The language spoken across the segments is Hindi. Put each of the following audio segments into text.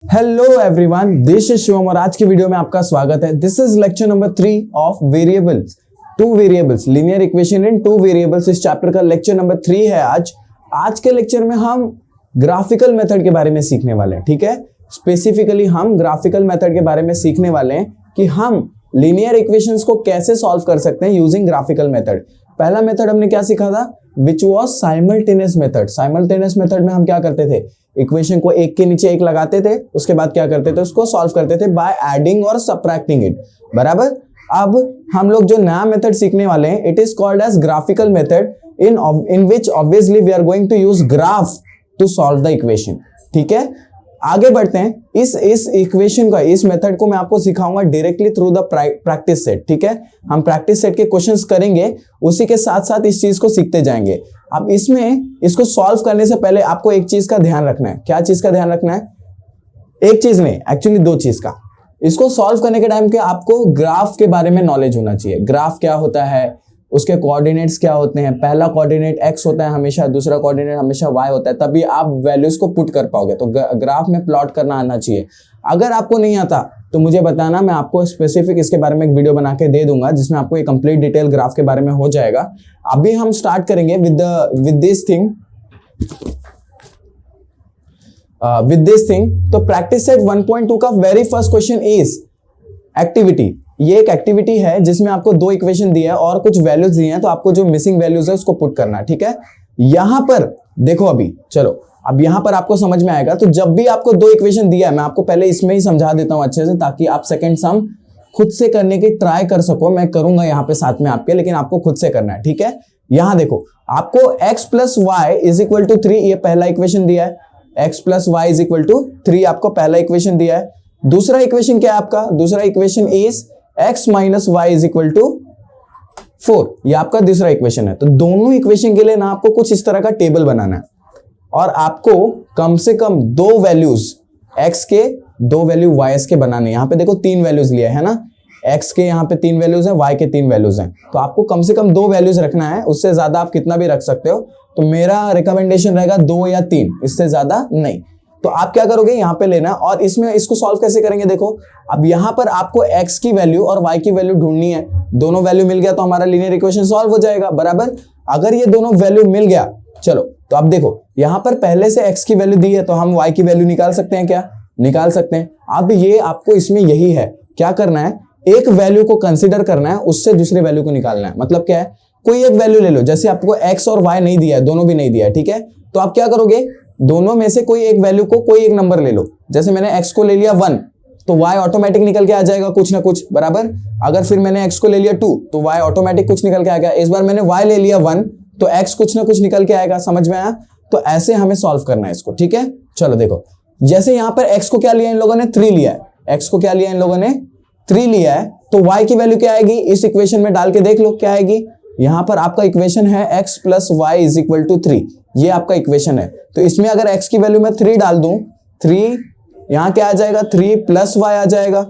Hello everyone, this is Shivam और आज की वीडियो में आपका स्वागत है। This is lecture number 3 of variables, two variables, linear equation in two variables. इस चैप्टर का लेक्चर नंबर 3 है। आज के लेक्चर में हम ग्राफिकल मेथड के बारे में सीखने वाले हैं। ठीक है, स्पेसिफिकली हम ग्राफिकल मेथड के बारे में सीखने वाले हैं कि हम लीनियर इक्वेशंस को कैसे सॉल्व कर सकते हैं यूजिंग ग्राफिकल मेथड। पहला मेथड हमने क्या सीखा था, which was simultaneous method. Simultaneous method में हम क्या करते थे, इक्वेशन को एक के नीचे एक लगाते थे, उसके बाद क्या करते थे, उसको सॉल्व करते थे बाय एडिंग और सबट्रैक्टिंग इट। बराबर। अब हम लोग जो नया मेथड सीखने वाले हैं, it is called as graphical method in which obviously we are going to use graph to solve the equation. ठीक है, आगे बढ़ते हैं। इस इक्वेशन का, इस मेथड को मैं आपको सिखाऊंगा directly through the practice set. ठीक है, हम प्रैक्टिस सेट के क्वेश्चंस करेंगे, उसी के साथ साथ इस चीज को सीखते जाएंगे। अब इसको सॉल्व करने से पहले आपको एक चीज का ध्यान रखना है। क्या चीज का ध्यान रखना है? एक चीज नहीं, एक्चुअली दो चीज का। इसको सॉल्व करने के टाइम के आपको ग्राफ के बारे में नॉलेज होना चाहिए। ग्राफ क्या होता है, उसके कोऑर्डिनेट्स क्या होते हैं। पहला कोऑर्डिनेट x होता है हमेशा, दूसरा कोऑर्डिनेट हमेशा y होता है, तभी आप वैल्यूज को पुट कर पाओगे। तो ग्राफ में प्लॉट करना आना चाहिए। अगर आपको नहीं आता तो मुझे बताना, मैं आपको स्पेसिफिक इसके बारे में एक वीडियो बना के दे दूंगा जिसमें आपको एक कंप्लीट डिटेल ग्राफ के बारे में हो जाएगा। अभी हम स्टार्ट करेंगे विद दिस थिंग। तो प्रैक्टिस सेट 1.2 का very first question is activity. ये एक एक्टिविटी है जिसमें आपको दो इक्वेशन दिया है और कुछ वैल्यूज दिए हैं, तो आपको जो मिसिंग वैल्यूज है उसको पुट करना है। ठीक है, यहां पर देखो, अभी चलो, अब यहां पर आपको समझ में आएगा। तो जब भी आपको दो इक्वेशन दिया है, मैं आपको पहले इसमें ही समझा देता हूं अच्छे से, ताकि आप सेकंड सम खुद से करने की ट्राई कर सको। मैं करूंगा यहाँ पे साथ में आपके, लेकिन आपको खुद से करना है। ठीक है, यहां देखो, आपको x plus Y is equal to 3, ये पहला इक्वेशन दिया है। x plus Y is equal to 3 आपको पहला इक्वेशन दिया है। दूसरा इक्वेशन क्या है आपका? दूसरा equation is x minus Y is equal to 4, ये आपका दूसरा इक्वेशन है। तो दोनों इक्वेशन के लिए ना आपको कुछ इस तरह का टेबल बनाना है और आपको कम से कम दो वैल्यूज x के, दो वैल्यू y के बनाने। यहां पे देखो 3 वैल्यूज लिया है ना, x के यहाँ पे 3 वैल्यूज हैं, y के 3 वैल्यूज हैं। तो आपको कम से कम 2 वैल्यूज रखना है, उससे ज्यादा आप कितना भी रख सकते हो। तो मेरा रिकमेंडेशन रहेगा 2 या 3, इससे ज्यादा नहीं। तो आप क्या करोगे, यहां पे लेना, और इसमें इसको सॉल्व कैसे करेंगे देखो। अब यहां पर आपको x की वैल्यू और y की वैल्यू ढूंढनी है। दोनों वैल्यू मिल गया तो हमारा लीनियर इक्वेशन सॉल्व हो जाएगा। बराबर। अगर ये दोनों वैल्यू मिल गया, चलो, तो अब देखो, यहां पर पहले से x की वैल्यू दी है तो हम y की वैल्यू निकाल सकते हैं। क्या निकाल सकते हैं? अब ये आपको इसमें यही है, क्या करना है, एक वैल्यू को कंसिडर करना है, उससे दूसरे वैल्यू को निकालना है। मतलब क्या है, कोई एक वैल्यू ले लो। जैसे आपको x और y नहीं दिया है, दोनों भी नहीं दिया है। ठीक है, तो आप क्या करोगे, दोनों में से कोई एक वैल्यू को, कोई एक नंबर ले लो। जैसे मैंने x को ले लिया 1, तो y ऑटोमेटिक निकल के आ जाएगा कुछ ना कुछ। बराबर। अगर फिर मैंने x को ले लिया 2, तो y ऑटोमेटिक कुछ निकल के आएगा। इस बार मैंने y ले लिया 1, तो x कुछ ना कुछ निकल के आएगा। समझ में आया? तो ऐसे हमें सॉल्व करना है इसको। ठीक है, चलो देखो, जैसे यहां पर x को क्या लिया इन लोगों ने, 3 लिया है। x को क्या लिया इन लोगों ने, 3 लिया है। तो y की वैल्यू क्या आएगी, इस इक्वेशन में डाल के देख लो क्या आएगी। यहां पर आपका इक्वेशन है x plus Y is equal to 3, ये आपका इक्वेशन है। तो इसमें अगर x की वैल्यू मैं 3 डाल दूं, 3 यहां क्या आ जाएगा, 3 प्लस वाई आ जाएगा।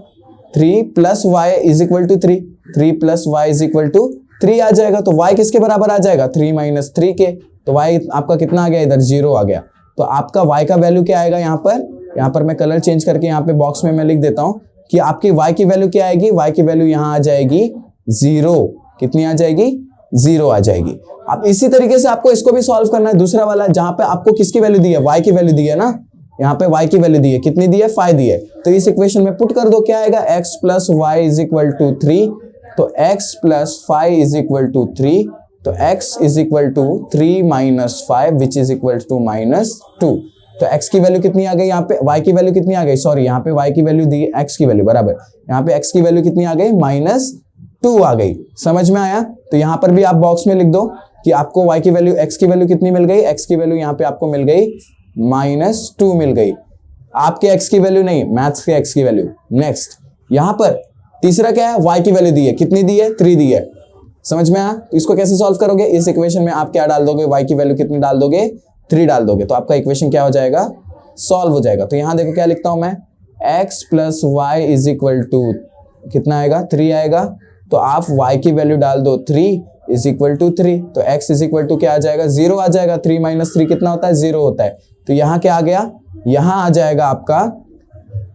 3 plus Y is equal to 3, 3 plus Y is equal to 3 आ जाएगा। तो y किसके बराबर आ जाएगा, 3 माइनस 3 के। तो y आपका कितना आ गया, इधर 0 आ गया। तो आपका y का वैल्यू क्या आएगा, यहाँ पर मैं कलर चेंज करके यहाँ पे बॉक्स में मैं लिख देता हूं कि आपकी y की वैल्यू क्या आएगी, y की वैल्यू यहाँ आ जाएगी 0। कितनी आ जाएगी, 0 आ जाएगी। अब इसी तरीके से आपको इसको भी सॉल्व करना है, दूसरा वाला, जहां पे आपको किसकी वैल्यू दी है, y की वैल्यू दी है ना। यहाँ पे y की वैल्यू दी है, कितनी दी है, 5 दी है। तो इस इक्वेशन में पुट कर दो, क्या आएगा, x plus Y is equal to 3। तो x plus 5 is equal to 3, तो x is equal to 3 minus 5 which is equal to minus 2। तो x की वैल्यू कितनी आ गई, यहाँ पे y की वैल्यू कितनी आ गई, सॉरी, यहाँ पे y की वैल्यू दी है, x की वैल्यू बराबर, यहाँ पे x की वैल्यू कितनी आ गई, -2 आ गई। समझ में आया? तो यहाँ पर भी आप बॉक्स में लिख दो कि आपको y की वैल्यू, x की वैल्यू कितनी मिल गई, x की वैल्यू यहाँ पे आपको मिल गई -2 मिल गई। आपके x की वैल्यू नहीं, मैथ्स के x की वैल्यू। नेक्स्ट, यहाँ पर तीसरा क्या है, y की वैल्यू दी है, कितनी दी है, 3 दी है। समझ में आया? तो इसको कैसे सॉल्व करोगे, इस इक्वेशन में आप क्या डाल दोगे, y की वैल्यू कितनी डाल दोगे, 3 डाल दोगे। तो आपका इक्वेशन क्या हो जाएगा, सॉल्व हो जाएगा। तो यहाँ देखो क्या लिखता हूं मैं, x plus Y is equal to कितना आएगा, 3 आएगा। तो आप y की वैल्यू डाल दो 3 इज इक्वल टू 3, तो x इज इक्वल टू क्या आ जाएगा, 0 आ जाएगा। 3 माइनस 3 कितना होता है, 0 होता है। तो यहाँ क्या आ गया, यहाँ आ जाएगा आपका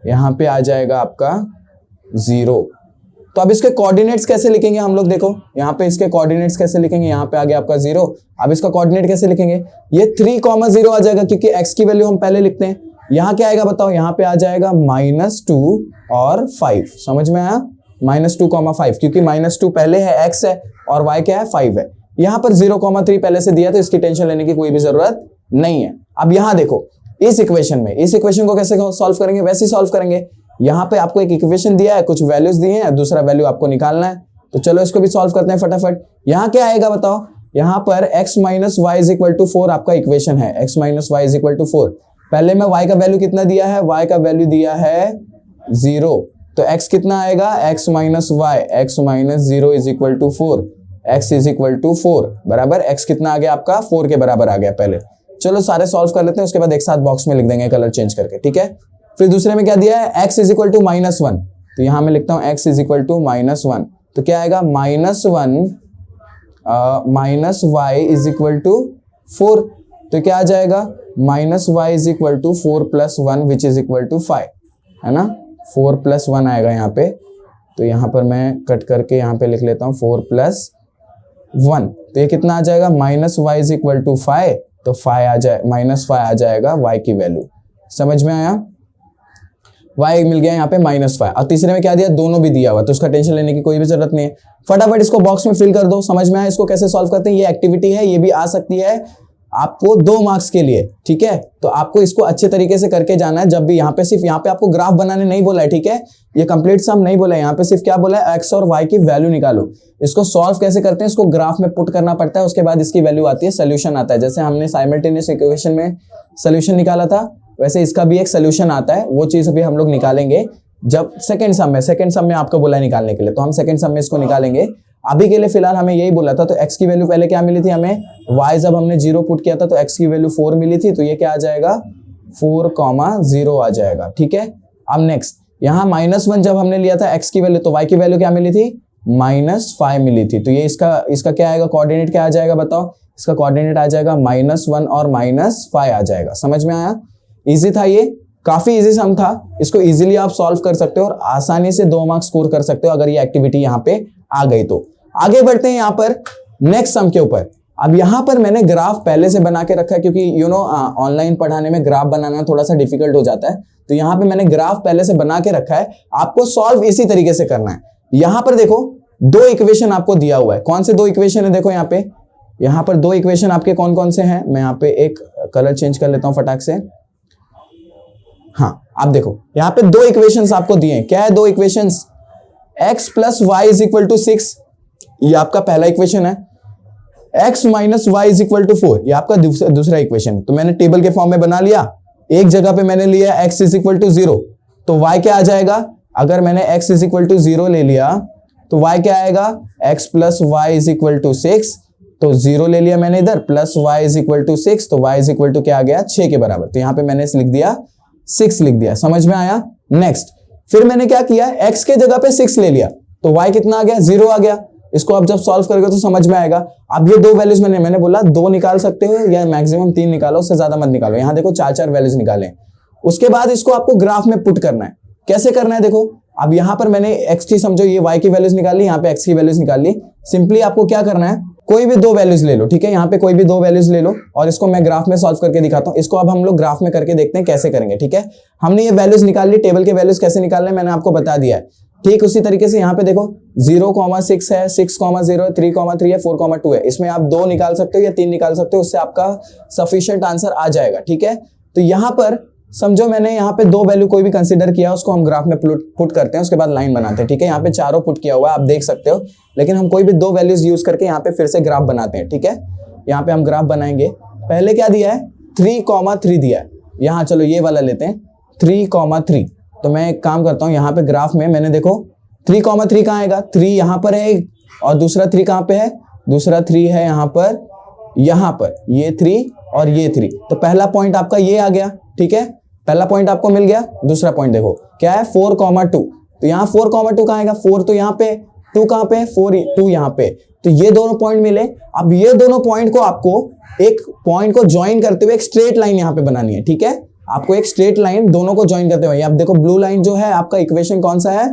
यहाँ पे आ जाएगा आपका 0। तो अब इसके कोऑर्डिनेट्स कैसे लिखेंगे हम लोग, देखो यहाँ पे इसके कोऑर्डिनेट्स कैसे लिखेंगे, यहाँ पे आ गया आपका 0। अब इसका कोऑर्डिनेट कैसे लिखेंगे, ये 3,0 आ जाएगा क्योंकि x की वैल्यू हम पहले लिखते हैं। यहाँ क्या आएगा बताओ, यहाँ पे आ जाएगा -2 और 5। समझ में आया, -2,5 क्योंकि -2 पहले है, x है और y क्या है 5 है। यहाँ पर 0,3 पहले से दिया तो इसकी टेंशन लेने की कोई भी जरूरत नहीं है। अब यहाँ देखो इस इक्वेशन में, इस इक्वेशन को कैसे सॉल्व करेंगे, वैसे ही सॉल्व करेंगे। यहाँ पे आपको एक इक्वेशन दिया है, कुछ वैल्यूज दिए हैं, दूसरा वैल्यू आपको निकालना है। तो चलो इसको भी सॉल्व करते हैं फटाफट। यहाँ क्या आएगा बताओ, यहाँ पर x - y = 4 आपका इक्वेशन है, x - y = 4। पहले में y का वैल्यू कितना दिया है, y का वैल्यू दिया है 0, तो x कितना आएगा, x - y, x - 0 = 4, x = 4 बराबर x कितना आ गया आपका 4 के बराबर आ गया पहले। चलो सारे सॉल्व कर लेते हैं, उसके बाद एक साथ बॉक्स में लिख देंगे कलर चेंज करके, ठीक है। फिर दूसरे में क्या दिया है, x = -1, तो यहां मैं लिखता हूं x = -1, तो क्या आएगा -1 -y = 4, तो क्या आ जाएगा -y = 4 + 1 which is equal to 5, है ना। 4 + 1 आएगा यहाँ पे, तो यहाँ पर मैं कट करके यहाँ पे लिख लेता हूँ 4 + 1, तो ये कितना आ जाएगा -y = 5, तो 5 आ जाए -5 आ जाएगा y की वैल्यू। समझ में आया, y मिल गया यहाँ पे -5। और तीसरे में क्या दिया, दोनों भी दिया हुआ, तो उसका टेंशन लेने की कोई भी जरूरत नहीं है। फटाफट इसको बॉक्स में फिल कर दो। समझ में आया इसको कैसे सॉल्व करते हैं, ये एक्टिविटी है, ये भी आ सकती है आपको 2 मार्क्स के लिए, ठीक है। तो आपको इसको अच्छे तरीके से करके जाना है। जब भी यहाँ पे, सिर्फ यहाँ पे आपको ग्राफ बनाने नहीं बोला है, ठीक है, ये कंप्लीट सम नहीं बोला है, यहाँ पे सिर्फ क्या बोला है, x और y की वैल्यू निकालो। इसको सॉल्व कैसे करते हैं, इसको ग्राफ में पुट करना पड़ता है, उसके बाद इसकी वैल्यू आती है, सोल्यूशन आता है। जैसे हमने साइमल्टेनियस इक्वेशन में सोल्यूशन निकाला था, वैसे इसका भी एक सोल्यूशन आता है, वो चीज अभी हम लोग निकालेंगे जब सेकंड सम में आपको बोला है निकालने के लिए, तो हम सेकंड सम में इसको निकालेंगे। अभी के लिए फिलहाल हमें यही बोला था, तो x की वैल्यू पहले क्या मिली थी हमें, y जब हमने 0 पुट किया था तो x की वैल्यू 4 मिली थी, तो ये क्या आ जाएगा 4,0 आ जाएगा, ठीक है। अब नेक्स्ट यहाँ -1 जब हमने लिया था x की वैल्यू, तो y की वैल्यू क्या मिली थी, -5 मिली थी, तो ये इसका क्या आएगा, कोऑर्डिनेट क्या आ जाएगा बताओ, इसका कोऑर्डिनेट आ जाएगा -1 और -5 आ जाएगा। समझ में आया, इजी था, ये काफी इजी सम था, इसको इजीली आप सॉल्व कर सकते हो और आसानी से 2 मार्क्स स्कोर कर सकते हो अगर ये एक्टिविटी यहाँ पे आ गई तो। आगे बढ़ते हैं यहाँ पर नेक्स्ट सम के ऊपर। अब यहाँ पर मैंने ग्राफ पहले से बना के रखा है क्योंकि ऑनलाइन पढ़ाने में ग्राफ बनाना थोड़ा सा डिफिकल्ट हो जाता है, तो यहाँ पे मैंने ग्राफ पहले से बना के रखा है। आपको सॉल्व इसी तरीके से करना है। यहाँ पर देखो 2 इक्वेशन आपको दिया हुआ है, कौन से 2 इक्वेशन है, देखो यहाँ पर 2 इक्वेशन आपके कौन कौन से हैं। मैं यहाँ पे एक कलर चेंज कर लेता हूँ फटाक से। हाँ, आप देखो यहाँ पे 2 इक्वेशंस आपको दिए हैं। क्या है 2 इक्वेशंस, x + y = 6, ये आपका पहला इक्वेशन है। x - y = 4, ये आपका दूसरा इक्वेशन। तो मैंने टेबल के फॉर्म में बना लिया, एक जगह पे मैंने लिया x = 0, तो y क्या आ जाएगा, अगर मैंने x = 0 ले लिया तो y क्या आएगा, x + y = 6, तो 0 ले लिया मैंने इधर, प्लस y = 6, तो y = क्या आ गया 6 के बराबर, तो यहाँ पे मैंने लिख दिया 6 लिख दिया। समझ में आया। नेक्स्ट फिर मैंने क्या किया, x के जगह पे 6 ले लिया, तो y कितना आ गया 0 आ गया। इसको आप जब सॉल्व करोगे तो समझ में आएगा। अब ये 2 वैल्यूज मैंने बोला 2 निकाल सकते हो या मैक्सिमम 3 निकालो, उससे ज्यादा मत निकालो। यहाँ देखो 4 वैल्यूज निकाले। उसके बाद इसको आपको ग्राफ में पुट करना है। कैसे करना है देखो, अब यहाँ पर मैंने x की, समझो ये y की वैल्यूज निकाल ली, यहाँ पे x की वैल्यूज निकाल ली। सिंपली आपको क्या करना है, कोई भी 2 वैल्यूज ले लो, ठीक है, यहाँ पे कोई भी 2 वैल्यूज ले लो और इसको मैं ग्राफ में सॉल्व करके दिखाता हूँ। इसको अब हम लोग ग्राफ में करके देखते हैं कैसे करेंगे, ठीक है। हमने ये वैल्यूज निकाल ली, टेबल के वैल्यूज कैसे निकालने मैंने आपको बता दिया है। ठीक उसी तरीके से यहाँ पे देखो 0,6 है, 6,0 है, 3,3 है, 4,2 है। इसमें आप 2 निकाल सकते हो या 3 निकाल सकते हो, उससे आपका सफिशिएंट आंसर आ जाएगा, ठीक है। तो यहाँ पर समझो मैंने यहाँ पे 2 वैल्यू कोई भी कंसीडर किया, उसको हम ग्राफ में पुट करते हैं, उसके बाद लाइन बनाते हैं, ठीक है। यहाँ पे चारों पुट किया हुआ है, आप देख सकते हो, लेकिन हम कोई भी 2 वैल्यूज यूज करके यहाँ पे फिर से ग्राफ बनाते हैं, ठीक है। यहाँ पे हम ग्राफ बनाएंगे। पहले क्या दिया है, 3,3 दिया है। यहाँ चलो ये वाला लेते हैं 3,3। तो मैं एक काम करता हूँ, यहाँ पे ग्राफ में मैंने देखो 3,3 कहाँ आएगा, 3 यहाँ पर है और दूसरा 3 कहाँ पे है, दूसरा 3 है यहाँ पर ये 3 और ये 3। तो पहला पॉइंट आपका ये आ गया, ठीक है, पहला पॉइंट आपको मिल गया। दूसरा पॉइंट देखो क्या है 4,2, तो यहाँ 4,2 कहाँ आएगा, 4 तो यहाँ पे, 2 कहाँ पे, 2 यहाँ पे, तो ये दोनों पॉइंट मिले। अब ये दोनों पॉइंट को आपको एक पॉइंट को ज्वाइन करते हुए एक स्ट्रेट लाइन यहाँ पे बनानी है, ठीक है। आपको एक स्ट्रेट लाइन दोनों को ज्वाइन करते हुए, आप देखो ब्लू लाइन जो है आपका इक्वेशन कौन सा है,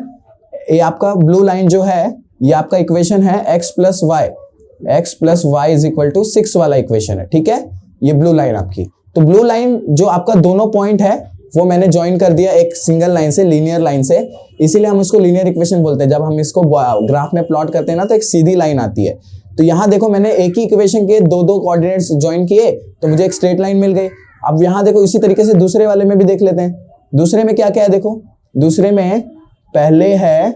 ये आपका ब्लू लाइन जो है ये आपका इक्वेशन है x plus Y is equal to 6 वाला इक्वेशन है, ठीक है, ये ब्लू लाइन आपकी। तो ब्लू लाइन जो आपका दोनों पॉइंट है वो मैंने ज्वाइन कर दिया एक सिंगल लाइन से, लीनियर लाइन से, इसीलिए हम इसको लीनियर इक्वेशन बोलते हैं। जब हम इसको ग्राफ में प्लॉट करते हैं ना तो एक सीधी लाइन आती है। तो यहाँ देखो मैंने एक ही इक्वेशन के दो कोऑर्डिनेट्स ज्वाइन किए तो मुझे एक स्ट्रेट लाइन मिल गई। अब यहाँ देखो इसी तरीके से दूसरे वाले में भी देख लेते हैं। दूसरे में क्या क्या है, देखो दूसरे में पहले है,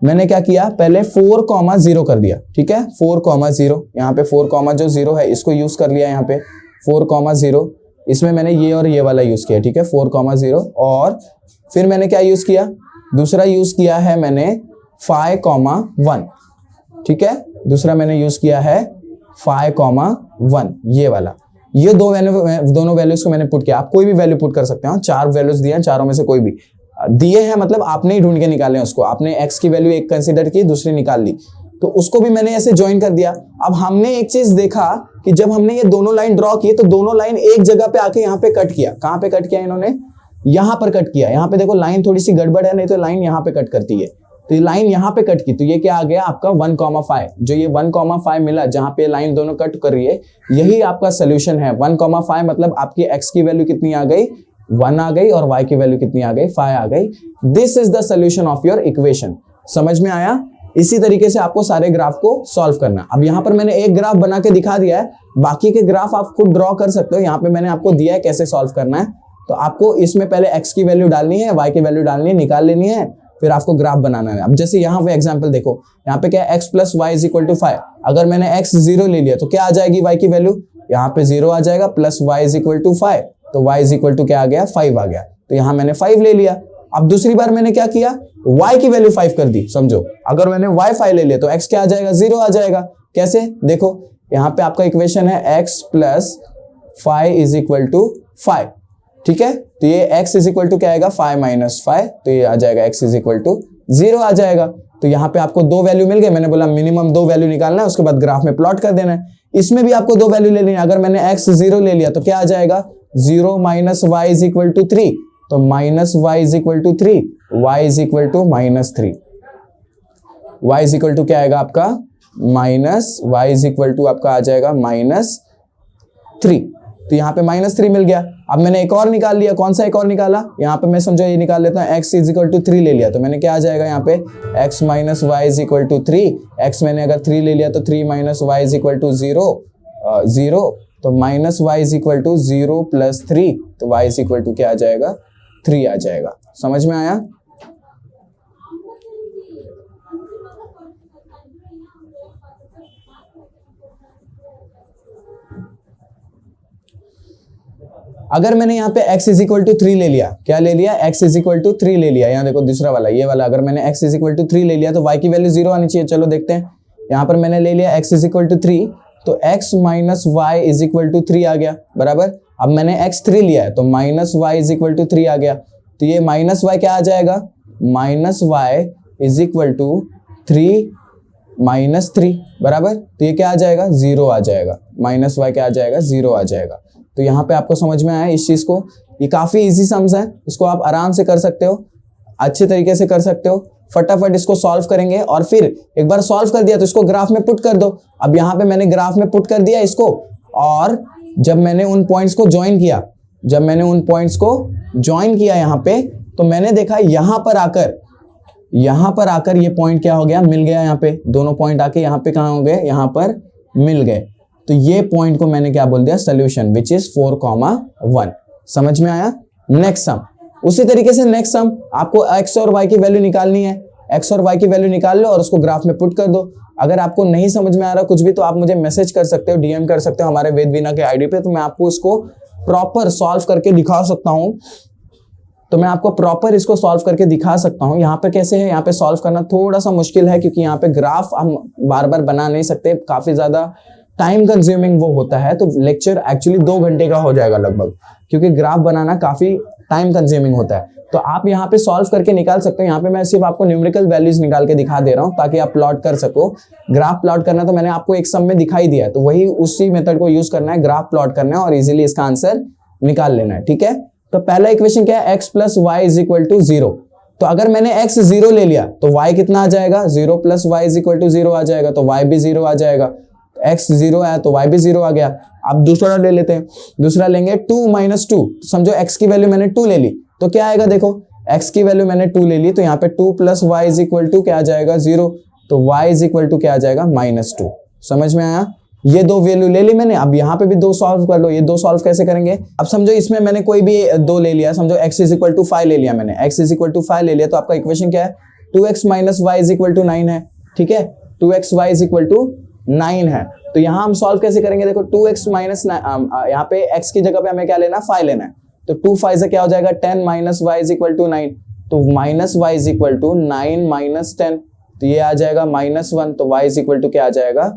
मैंने क्या किया, पहले 4,0 कर दिया, ठीक है, 4,0, यहाँ पे 4,0 है इसको यूज कर लिया, यहाँ पे 4,0, इसमें मैंने ये और ये वाला यूज किया, ठीक है, 4,0। और फिर मैंने क्या यूज किया, दूसरा यूज किया है मैंने 5,1, ठीक है, दूसरा मैंने यूज किया है 5,1, ये वाला। ये दोनों वैल्यूज को मैंने पुट किया। आप कोई भी वैल्यू पुट कर सकते हो, 4 वैल्यूज दिए हैं, चारों में से कोई भी दिए हैं, मतलब आपने ही ढूंढ के निकाले हैं उसको। आपने x की वैल्यू एक कंसीडर की, दूसरी निकाल ली, तो उसको भी मैंने ऐसे ज्वाइन कर दिया। अब हमने एक चीज देखा कि जब हमने ये दोनों लाइन ड्रॉ की तो दोनों लाइन एक जगह पे आके यहाँ पे कट किया। कहाँ पे कट किया इन्होंने, यहाँ पर कट किया। यहाँ पे देखो लाइन थोड़ी सी गड़बड़ है, नहीं तो लाइन यहाँ पे कट करती है, तो ये लाइन यहाँ पे कट की, तो ये क्या आ गया आपका 1,5। जो ये 1,5 मिला जहां पे लाइन दोनों कट कर रही है, यही आपका सोल्यूशन है। 1,5 मतलब आपकी x की वैल्यू कितनी आ गई, 1 आ गई, और y की वैल्यू कितनी आ गई, 5 आ गई। This is the solution of your equation. समझ में आया? इसी तरीके से आपको सारे ग्राफ को सॉल्व करना। अब यहाँ पर मैंने एक ग्राफ बना के दिखा दिया है, बाकी के ग्राफ आप खुद ड्रॉ कर सकते हो। यहाँ पे मैंने आपको दिया है कैसे सॉल्व करना है। तो आपको इसमें पहले x की वैल्यू डालनी है, y की वैल्यू डालनी है, निकाल लेनी है, फिर आपको ग्राफ बनाना है। अब जैसे यहाँ पे एग्जांपल देखो, यहाँ पे क्या है, x plus Y is equal to 5। अगर मैंने x 0 ले लिया तो क्या आ जाएगी y की वैल्यू, यहाँ पे 0 आ जाएगा, plus Y is equal to 5, तो y इज इक्वल टू क्या आ गया, 5 आ गया। तो यहाँ मैंने 5 ले लिया। अब दूसरी बार मैंने क्या किया, y की वैल्यू 5 कर दी। समझो, अगर मैंने y 5 ले लिया तो x क्या आ जाएगा, 0 आ जाएगा। कैसे, देखो यहाँ पे आपका इक्वेशन है x plus 5 is equal to 5, ठीक है। तो ये x इज इक्वल टू क्या आएगा, 5 माइनस 5, तो ये आ जाएगा x इज इक्वल टू 0 आ जाएगा। तो यहाँ पे आपको 2 वैल्यू मिल गए। मैंने बोला मिनिमम 2 वैल्यू निकालना है, उसके बाद ग्राफ में प्लॉट कर देना है। इसमें भी आपको 2 वैल्यू ले लेनी है। अगर मैंने x 0 ले लिया तो क्या आ जाएगा, 0 minus Y is equal to 3, तो minus Y is equal to 3, y is equal to minus 3, y is equal to क्या आएगा आपका, minus Y is equal to आपका आ जाएगा -3। तो यहाँ पे -3 मिल गया। अब मैंने एक और निकाल लिया। कौन सा एक और निकाला, यहाँ पे मैं समझो ये निकाल लेता हूँ, x इज इक्वल टू 3 ले लिया तो मैंने क्या आ जाएगा यहाँ पे, x minus Y is equal to 3। x मैंने अगर 3 ले लिया तो 3 minus Y is equal to 0, तो minus Y is equal to 0 plus 3, तो y इज इक्वल टू क्या आ जाएगा, 3 आ जाएगा। समझ में आया? अगर मैंने यहाँ पे x इज इक्वल टू 3 ले लिया, क्या ले लिया, x इज इक्वल टू 3 ले लिया, यहाँ देखो दूसरा वाला, ये वाला, अगर मैंने x इज इक्वल टू 3 ले लिया तो y की वैल्यू 0 आनी चाहिए। चलो देखते हैं, यहाँ पर मैंने ले लिया x इज इक्वल टू 3, तो x minus Y is equal to 3 आ गया, बराबर। अब मैंने x 3 लिया है तो minus Y is equal to 3 आ गया। तो ये माइनस वाई क्या आ जाएगा, minus Y is equal to 3 minus 3, बराबर। तो ये क्या आ जाएगा, 0 आ जाएगा। माइनस वाई क्या आ जाएगा, 0 आ जाएगा। तो यहाँ पे आपको समझ में आया इस चीज को। ये काफी इजी सम्स है, इसको आप आराम से कर सकते हो, अच्छे तरीके से कर सकते हो। फटाफट इसको सॉल्व करेंगे और फिर एक बार सॉल्व कर दिया तो इसको ग्राफ में पुट कर दो। अब यहाँ पे मैंने ग्राफ में पुट कर दिया इसको, और जब मैंने उन पॉइंट्स को ज्वाइन किया, यहाँ पे, तो मैंने देखा यहाँ पर आकर ये पॉइंट क्या हो गया, मिल गया। यहाँ पे दोनों पॉइंट आके यहाँ पे कहाँ हो गए, यहाँ पर मिल गए। तो ये पॉइंट को मैंने क्या बोल दिया, सोल्यूशन, विच इज 4,1। समझ में आया? नेक्स्ट सम, उसी तरीके से नेक्स्ट सम आपको x और y की वैल्यू निकालनी है। x और y की वैल्यू निकाल लो और उसको ग्राफ में पुट कर दो। अगर आपको नहीं समझ में आ रहा कुछ भी तो आप मुझे मैसेज कर सकते हो, डीएम कर सकते हो हमारे वेदवीना के आईडी पे, तो मैं आपको इसको प्रॉपर सॉल्व करके दिखा सकता हूँ। यहाँ पे कैसे है, यहाँ पे सॉल्व करना थोड़ा सा मुश्किल है क्योंकि यहाँ पे ग्राफ हम बार बार बना नहीं सकते, काफी ज्यादा टाइम कंज्यूमिंग वो होता है। तो लेक्चर एक्चुअली 2 घंटे का हो जाएगा लगभग, क्योंकि ग्राफ बनाना काफी टाइम कंज्यूमिंग होता है। तो आप यहाँ पे सॉल्व करके निकाल सकते हो। यहाँ पे मैं सिर्फ आपको न्यूमेरिकल वैल्यूज निकाल के दिखा दे रहा हूँ ताकि आप प्लॉट कर सको। ग्राफ प्लॉट करना तो मैंने आपको एक सम में दिखाई दिया है, तो वही उसी मेथड को यूज करना है, ग्राफ प्लॉट करना है और इजीली इसका आंसर निकाल लेना है, ठीक है। तो पहला इक्वेशन क्या है, x plus Y is equal to 0। तो अगर मैंने x 0 ले लिया तो y कितना आ जाएगा, 0 plus Y is equal to 0 आ जाएगा, तो y भी 0 आ जाएगा। x 0 है तो y भी 0 आ गया। अब दूसरा ले लेते हैं, दूसरा लेंगे 2 माइनस 2। समझो x की वैल्यू मैंने 2 ले ली तो क्या आएगा, देखो x की वैल्यू मैंने 2 ले ली तो यहाँ पे 2 plus Y is equal to क्या आ जाएगा, 0। तो y इज इक्वल टू क्या आ जाएगा, -2। समझ में आया। ये दो वैल्यू ले ली मैंने, अब यहाँ पे भी दो सॉल्व कर लो। ये दो सॉल्व कैसे करेंगे, अब समझो इसमें मैंने कोई भी दो ले लिया, समझो x इज इक्वल टू 5 ले लिया मैंने, x इज इक्वल टू 5 ले लिया तो आपका इक्वेशन क्या है, 2x minus Y is equal to 9 है, ठीक है। 2x y is equal to 9 है। तो यहाँ हम सॉल्व कैसे करेंगे, देखो 2x माइनस यहाँ पे x की जगह पे हमें क्या लेना है, 5 लेना है। तो 2 5 से क्या हो जाएगा, 10 minus Y is equal to 9। तो minus Y is equal to 9 minus 10, तो ये आ जाएगा -1। तो y इज इक्वल टू क्या आ जाएगा,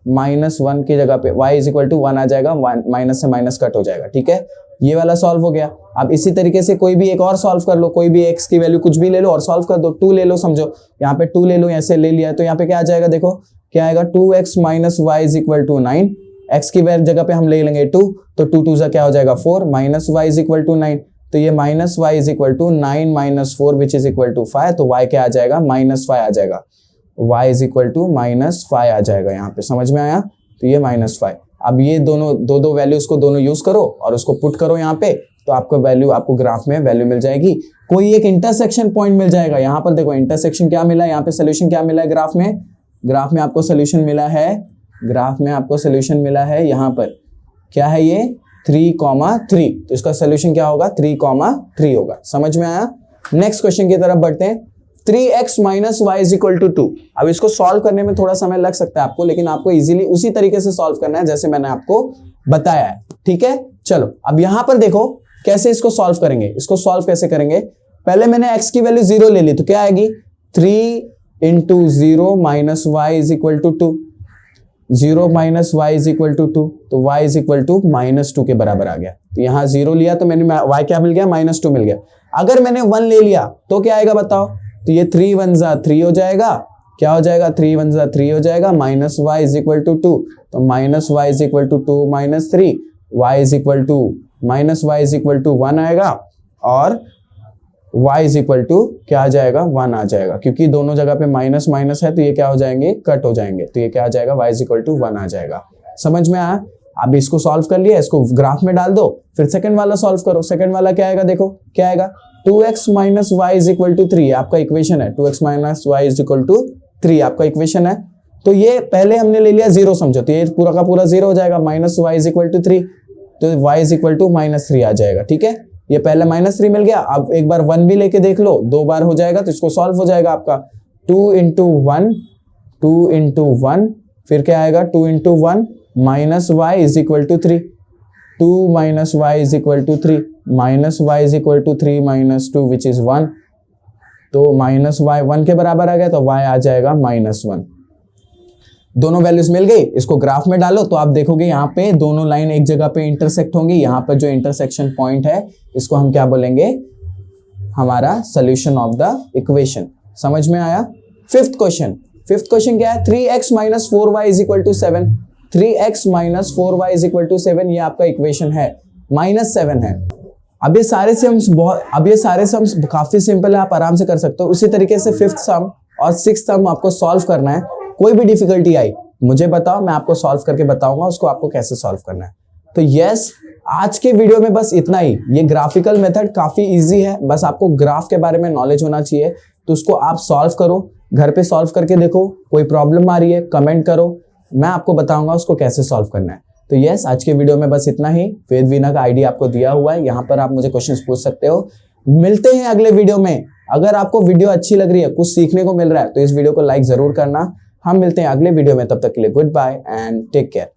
-1 की जगह पे y इज इक्वल टू 1 आ जाएगा, माइनस से माइनस कट हो जाएगा, ठीक है। ये वाला सॉल्व हो गया। अब इसी तरीके से कोई भी एक और सॉल्व कर लो, कोई भी x की वैल्यू कुछ भी ले लो और सॉल्व कर दो। 2 ले लो, समझो यहाँ पे 2 ले लो, ऐसे ले लिया तो यहाँ पे क्या आ जाएगा, देखो क्या आएगा, 2x minus Y is equal to 9। x की जगह पे हम ले लेंगे 2, तो 2 2 से क्या हो जाएगा 4, minus Y is equal to 9। तो ये minus Y is equal to 9 minus 4 which is equal to 5। तो y क्या आ जाएगा, -5 आ जाएगा, y इज इक्वल टू -5 आ जाएगा यहाँ पे। समझ में आया। तो ये -5। अब ये दोनों दो वैल्यूज को दोनों यूज करो और उसको पुट करो यहाँ पे, तो आपको वैल्यू, आपको ग्राफ में वैल्यू मिल जाएगी। कोई एक इंटरसेक्शन पॉइंट मिल जाएगा। यहाँ पर देखो इंटरसेक्शन क्या मिला है, यहाँ पे सोल्यूशन क्या मिला है ग्राफ में, ग्राफ में आपको सोल्यूशन मिला है, ग्राफ में आपको सोल्यूशन मिला है यहाँ पर क्या है, ये 3,3। तो इसका सोल्यूशन क्या होगा, 3,3 होगा। समझ में आया। नेक्स्ट क्वेश्चन की तरफ बढ़ते हैं। 3x minus Y is equal to 2। अब इसको सॉल्व करने में थोड़ा समय लग सकता है आपको, लेकिन आपको इजीली उसी तरीके से सॉल्व करना है जैसे मैंने आपको बताया है, ठीक है। चलो अब यहां पर देखो कैसे इसको सॉल्व करेंगे। इसको सॉल्व कैसे करेंगे, पहले मैंने x की वैल्यू 0 ले ली तो क्या आएगी, 3 into 0 minus Y is equal to 2। 0 minus Y is equal to 2, तो y इज इक्वल टू -2 के बराबर आ गया। तो यहाँ 0 लिया तो मैंने y क्या मिल गया, -2 मिल गया। अगर मैंने 1 ले लिया तो क्या आएगा बताओ, तो ये 3 1 जा 3 हो जाएगा, क्या हो जाएगा, 3 1 जा 3 हो जाएगा, minus Y is equal to 2। तो minus Y is equal to 2 minus 3, y is equal to -y is equal to 1 आएगा और y इज इक्वल टू क्या आ जाएगा, 1 आ जाएगा। क्योंकि दोनों जगह पे माइनस माइनस है तो ये क्या हो जाएंगे, कट हो जाएंगे। तो ये क्या आ जाएगा, y इज इक्वल टू 1 आ जाएगा। समझ में आया। अब इसको सॉल्व कर लिया, इसको ग्राफ में डाल दो, फिर सेकंड वाला सॉल्व करो। सेकंड वाला क्या आएगा, देखो क्या आएगा, 2x minus Y is equal to 3 आपका इक्वेशन है। 2x minus Y is equal to 3 आपका इक्वेशन है। तो ये पहले हमने ले लिया 0, समझो, तो ये पूरा का पूरा 0 हो जाएगा, minus Y is equal to 3, तो y इज इक्वल टू -3 आ जाएगा, ठीक है। ये पहले -3 मिल गया। अब एक बार 1 भी लेके देख लो, 2 बार हो जाएगा तो इसको सॉल्व हो जाएगा आपका 2 इंटू 1, फिर क्या आएगा 2 into 1 minus Y is equal to 3, 2 minus Y is equal to 3, minus Y is equal to 3 minus 2 which is 1। तो माइनस वाई 1 के बराबर आ गया, तो y आ जाएगा -1। दोनों वैल्यूज मिल गई, इसको ग्राफ में डालो तो आप देखोगे यहाँ पे दोनों लाइन एक जगह पे इंटरसेक्ट होंगी। यहाँ पर जो इंटरसेक्शन पॉइंट है इसको हम क्या बोलेंगे, हमारा सोल्यूशन ऑफ द इक्वेशन। समझ में आया। फिफ्थ क्वेश्चन क्या है, 3x minus 4y is equal to 7। 3x minus 4y is equal to 7 ये आपका इक्वेशन है, -7 है। अब ये सारे सम्स काफी सिंपल है, आप आराम से कर सकते हो। उसी तरीके से फिफ्थ सम और सिक्स्थ सम आपको सॉल्व करना है। कोई भी डिफिकल्टी आई मुझे बताओ, मैं आपको सॉल्व करके बताऊंगा उसको आपको कैसे सॉल्व करना है। तो यस, आज के वीडियो में बस इतना ही। ये ग्राफिकल मेथड काफी इजी है, बस आपको ग्राफ के बारे में नॉलेज होना चाहिए। तो उसको आप सॉल्व करो, घर पे सॉल्व करके देखो। कोई प्रॉब्लम आ रही है कमेंट करो, मैं आपको बताऊंगा उसको कैसे सॉल्व करना है। तो यस, आज के वीडियो में बस इतना ही। वेदवीना का आईडी आपको दिया हुआ है, यहाँ पर आप मुझे क्वेश्चंस पूछ सकते हो। मिलते हैं अगले वीडियो में। अगर आपको वीडियो अच्छी लग रही है, कुछ सीखने को मिल रहा है, तो इस वीडियो को लाइक जरूर करना। हम मिलते हैं अगले वीडियो में, तब तक के लिए goodbye and take care.